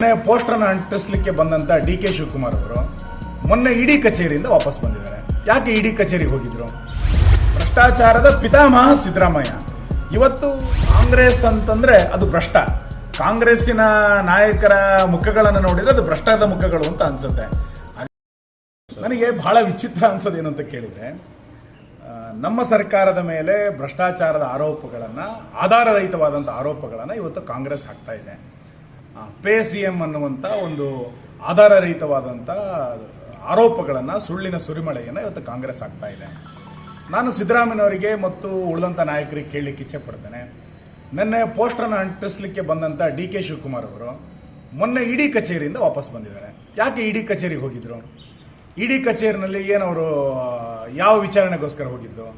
ಪೋಸ್ಟರ್ನ ಅಂಟಿಸಲಿಕ್ಕೆ ಬಂದಂತ ಡಿ.ಕೆ. ಶಿವಕುಮಾರ್ ಅವರು ಮೊನ್ನೆ ಇಡಿ ಕಚೇರಿಯಿಂದ ವಾಪಸ್ ಬಂದಿದ್ದಾರೆ. ಯಾಕೆ ಇಡಿ ಕಚೇರಿಗೆ ಹೋಗಿದ್ರು? ಭ್ರಷ್ಟಾಚಾರದ ಪಿತಾಮಹ ಸಿದ್ದರಾಮಯ್ಯ. ಇವತ್ತು ಕಾಂಗ್ರೆಸ್ ಅಂತಂದ್ರೆ ಅದು ಭ್ರಷ್ಟ. ಕಾಂಗ್ರೆಸ್ಸಿನ ನಾಯಕರ ಮುಖಗಳನ್ನು ನೋಡಿದ್ರೆ ಅದು ಭ್ರಷ್ಟದ ಮುಖಗಳು ಅಂತ ಅನ್ಸುತ್ತೆ. ನನಗೆ ಬಹಳ ವಿಚಿತ್ರ ಅನ್ಸೋದೇನು ಅಂತ ಕೇಳಿದ್ರೆ, ನಮ್ಮ ಸರ್ಕಾರದ ಮೇಲೆ ಭ್ರಷ್ಟಾಚಾರದ ಆರೋಪಗಳನ್ನು, ಆಧಾರರಹಿತವಾದಂಥ ಆರೋಪಗಳನ್ನು ಇವತ್ತು ಕಾಂಗ್ರೆಸ್ ಹಾಕ್ತಾ ಇದೆ. ಪೇ ಸಿ.ಎಂ ಅನ್ನುವಂಥ ಒಂದು ಆಧಾರರಹಿತವಾದಂಥ ಆರೋಪಗಳನ್ನು, ಸುಳ್ಳಿನ ಸುರಿಮಳೆಯನ್ನು ಇವತ್ತು ಕಾಂಗ್ರೆಸ್ ಆಗ್ತಾ ಇದೆ. ನಾನು ಸಿದ್ದರಾಮಯ್ಯನವರಿಗೆ ಮತ್ತು ಉಳಿದಂಥ ನಾಯಕರಿಗೆ ಕೇಳಲಿಕ್ಕೆ ಇಚ್ಛೆ ಪಡ್ತೇನೆ. ನಿನ್ನೆ ಪೋಸ್ಟರ್ನ ಅಂಟಿಸಲಿಕ್ಕೆ ಬಂದಂಥ ಡಿ.ಕೆ. ಶಿವಕುಮಾರ್ ಅವರು ಮೊನ್ನೆ ಇಡಿ ಕಚೇರಿಯಿಂದ ವಾಪಸ್ ಬಂದಿದ್ದಾರೆ. ಯಾಕೆ ಇಡಿ ಕಚೇರಿಗೆ ಹೋಗಿದ್ರು? ಇಡಿ ಕಚೇರಿನಲ್ಲಿ ಏನವರು ಯಾವ ವಿಚಾರಣೆಗೋಸ್ಕರ ಹೋಗಿದ್ದು?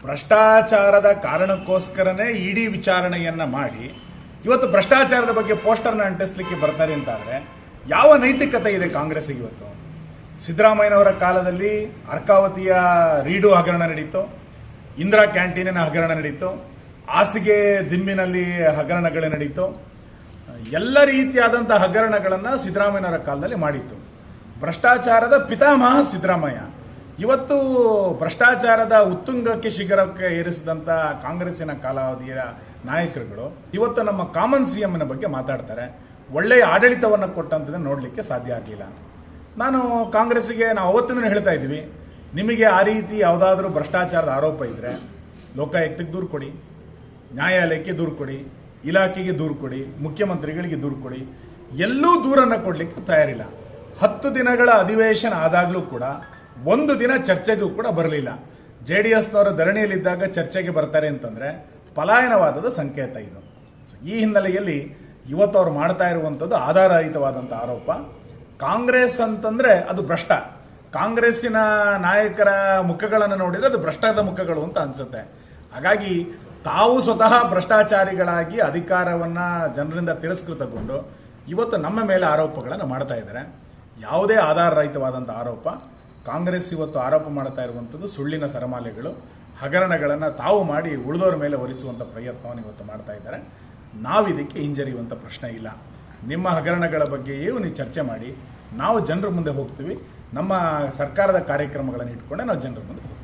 ಭ್ರಷ್ಟಾಚಾರದ ಕಾರಣಕ್ಕೋಸ್ಕರನೇ ಇಡಿ ವಿಚಾರಣೆಯನ್ನ ಮಾಡಿ ಇವತ್ತು ಭ್ರಷ್ಟಾಚಾರದ ಬಗ್ಗೆ ಪೋಸ್ಟರ್ನ ಅಂಟಿಸಲಿಕ್ಕೆ ಬರ್ತಾರೆ ಅಂತಾದ್ರೆ ಯಾವ ನೈತಿಕತೆ ಇದೆ ಕಾಂಗ್ರೆಸ್ಸಿಗೆ? ಇವತ್ತು ಸಿದ್ದರಾಮಯ್ಯನವರ ಕಾಲದಲ್ಲಿ ಅರ್ಕಾವತಿಯ ರೀಡು ಹಗರಣ ನಡೀತು, ಇಂದಿರಾ ಕ್ಯಾಂಟೀನಿನ ಹಗರಣ ನಡೀತು, ಹಾಸಿಗೆ ದಿಂಬಿನಲ್ಲಿ ಹಗರಣಗಳು ನಡೀತು. ಎಲ್ಲ ರೀತಿಯಾದಂಥ ಹಗರಣಗಳನ್ನು ಸಿದ್ದರಾಮಯ್ಯನವರ ಕಾಲದಲ್ಲಿ ಮಾಡಿತ್ತು. ಭ್ರಷ್ಟಾಚಾರದ ಪಿತಾಮಹ ಸಿದ್ದರಾಮಯ್ಯ. ಇವತ್ತು ಭ್ರಷ್ಟಾಚಾರದ ಉತ್ತುಂಗಕ್ಕೆ ಶಿಖರಕ್ಕೆ ಏರಿಸಿದಂಥ ಕಾಂಗ್ರೆಸ್ಸಿನ ಕಾಲಾವಧಿಯ ನಾಯಕರುಗಳು ಇವತ್ತು ನಮ್ಮ ಕಾಮನ್ ಸಿ.ಎಂ.ನ ಬಗ್ಗೆ ಮಾತಾಡ್ತಾರೆ. ಒಳ್ಳೆಯ ಆಡಳಿತವನ್ನು ಕೊಟ್ಟಂತದನ್ನು ನೋಡಲಿಕ್ಕೆ ಸಾಧ್ಯ ಆಗಲಿಲ್ಲ. ನಾನು ಕಾಂಗ್ರೆಸ್ಸಿಗೆ ನಾವು ಅವತ್ತಿನ ಹೇಳ್ತಾ ಇದ್ದೀವಿ, ನಿಮಗೆ ಆ ರೀತಿ ಯಾವುದಾದ್ರೂ ಭ್ರಷ್ಟಾಚಾರದ ಆರೋಪ ಇದ್ದರೆ ಲೋಕಾಯುಕ್ತಕ್ಕೆ ದೂರು ಕೊಡಿ, ನ್ಯಾಯಾಲಯಕ್ಕೆ ದೂರು ಕೊಡಿ, ಇಲಾಖೆಗೆ ದೂರು ಕೊಡಿ, ಮುಖ್ಯಮಂತ್ರಿಗಳಿಗೆ ದೂರು ಕೊಡಿ. ಎಲ್ಲೂ ದೂರನ್ನು ಕೊಡಲಿಕ್ಕೆ ತಯಾರಿಲ್ಲ. 10 ದಿನಗಳ ಅಧಿವೇಶನ ಆದಾಗಲೂ ಕೂಡ ಒಂದು ದಿನ ಚರ್ಚೆಗೂ ಕೂಡ ಬರಲಿಲ್ಲ. JDSನವರು ಧರಣಿಯಲ್ಲಿದ್ದಾಗ ಚರ್ಚೆಗೆ ಬರ್ತಾರೆ ಅಂತಂದರೆ ಪಲಾಯನವಾದದ ಸಂಕೇತ ಇದು. ಈ ಹಿನ್ನೆಲೆಯಲ್ಲಿ ಇವತ್ತು ಅವರು ಮಾಡ್ತಾ ಇರುವಂಥದ್ದು ಆಧಾರರಹಿತವಾದಂಥ ಆರೋಪ. ಕಾಂಗ್ರೆಸ್ ಅಂತಂದರೆ ಅದು ಭ್ರಷ್ಟ. ಕಾಂಗ್ರೆಸ್ಸಿನ ನಾಯಕರ ಮುಖಗಳನ್ನು ನೋಡಿದರೆ ಅದು ಭ್ರಷ್ಟದ ಮುಖಗಳು ಅಂತ ಅನಿಸುತ್ತೆ. ಹಾಗಾಗಿ ತಾವು ಸ್ವತಃ ಭ್ರಷ್ಟಾಚಾರಿಗಳಾಗಿ ಅಧಿಕಾರವನ್ನು ಜನರಿಂದ ತಿರಸ್ಕೃತಗೊಂಡು ಇವತ್ತು ನಮ್ಮ ಮೇಲೆ ಆರೋಪಗಳನ್ನು ಮಾಡ್ತಾ ಇದ್ದಾರೆ. ಯಾವುದೇ ಆಧಾರರಹಿತವಾದಂಥ ಆರೋಪ. ಕಾಂಗ್ರೆಸ್ ಇವತ್ತು ಆರೋಪ ಮಾಡ್ತಾ ಇರುವಂಥದ್ದು ಸುಳ್ಳಿನ ಸರಮಾಲೆಗಳು, ಹಗರಣಗಳನ್ನು ತಾವು ಮಾಡಿ ಉಳಿದವರ ಮೇಲೆ ಹೊರಿಸುವಂಥ ಪ್ರಯತ್ನವನ್ನು ಇವತ್ತು ಮಾಡ್ತಾ ಇದ್ದಾರೆ. ನಾವಿದಕ್ಕೆ ಹಿಂಜರಿಯುವಂಥ ಪ್ರಶ್ನೆ ಇಲ್ಲ. ನಿಮ್ಮ ಹಗರಣಗಳ ಬಗ್ಗೆಯೂ ನೀವು ಚರ್ಚೆ ಮಾಡಿ, ನಾವು ಜನರ ಮುಂದೆ ಹೋಗ್ತೀವಿ. ನಮ್ಮ ಸರ್ಕಾರದ ಕಾರ್ಯಕ್ರಮಗಳನ್ನು ಇಟ್ಕೊಂಡೆ ನಾವು ಜನರ ಮುಂದೆ ಹೋಗ್ತೀವಿ.